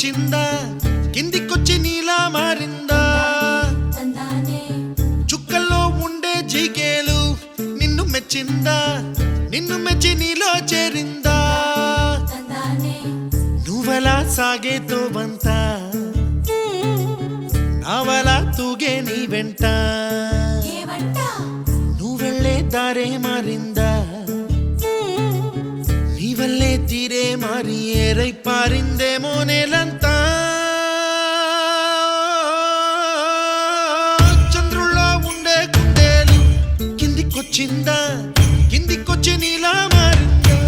కిందికొచ్చిందా కిందికొచ్చి నీలా మారిందా చుక్కల్లో ఉండే జీకేలు నిన్ను మెచ్చిందా నిన్ను మెచ్చి నీలో చేరిందా నువ్వలా సాగేతో బంత నావలా తూగే నీ వెంట నువ్వెళ్ళే దారే మారిందా నీ వల్లే తీరే మారి ఏరై పారిందేమో నేలంతా చంద్రుల్లో ఉండే కుందేలు కిందికొచ్చిందా కిందికొచ్చి నీలా మారిందా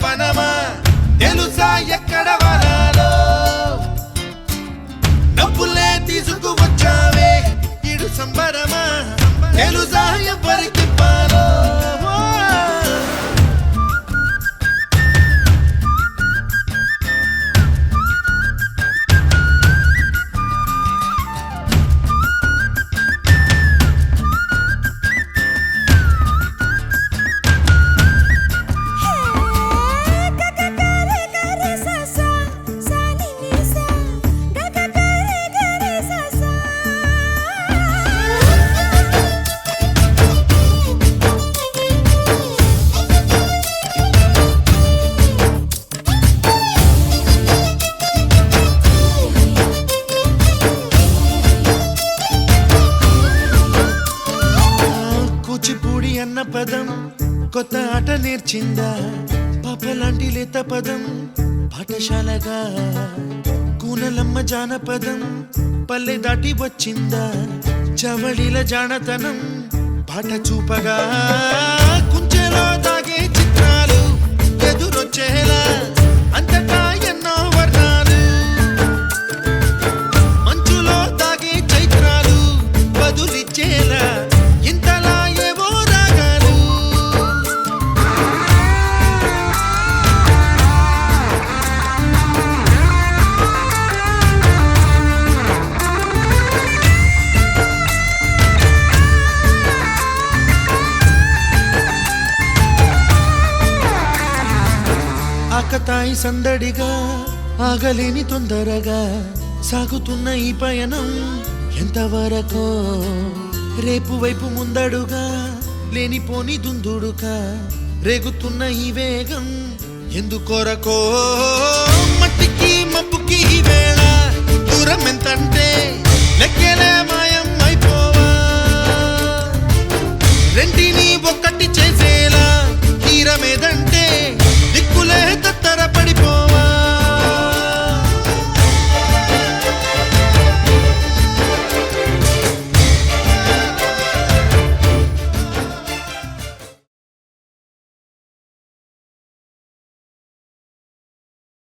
పనమా తెలుసా ఎక్కడ వరాలో డబ్బులే తీసుకువచ్చావే ఇడు సంబరమా తెలుసా ఎవరికి పాలో కూచిపూడి అన్న పదం కొత్త ఆట నేర్చిందా పాపలాంటి లేత పదం పాఠశాలగా కూనలమ్మ జానపదం పల్లె దాటి వచ్చిందా చవళిల జానతనం పాట చూపగా కుంచెలో దాగే చిత్రాలు ఎదురొచ్చేలా అంతటా ఎన్నో వర్ణాలు మంచులో దాగే చైత్రాలు బదులిచ్చేలా ఇంతలా ఏవో రాగాలు ఆకతాయి సందడిగా ఆగలేని తొందరగా సాగుతున్న ఈ పయనం ఎంతవరకో రేపు వైపు ముందడుగా లేనిపోని దుందుడుగా రేగుతున్న ఈ వేగం ఎందుకొరకో మట్టికి మబ్బుకి ఈ వేళ దూరం ఎంతంటే లెక్కలే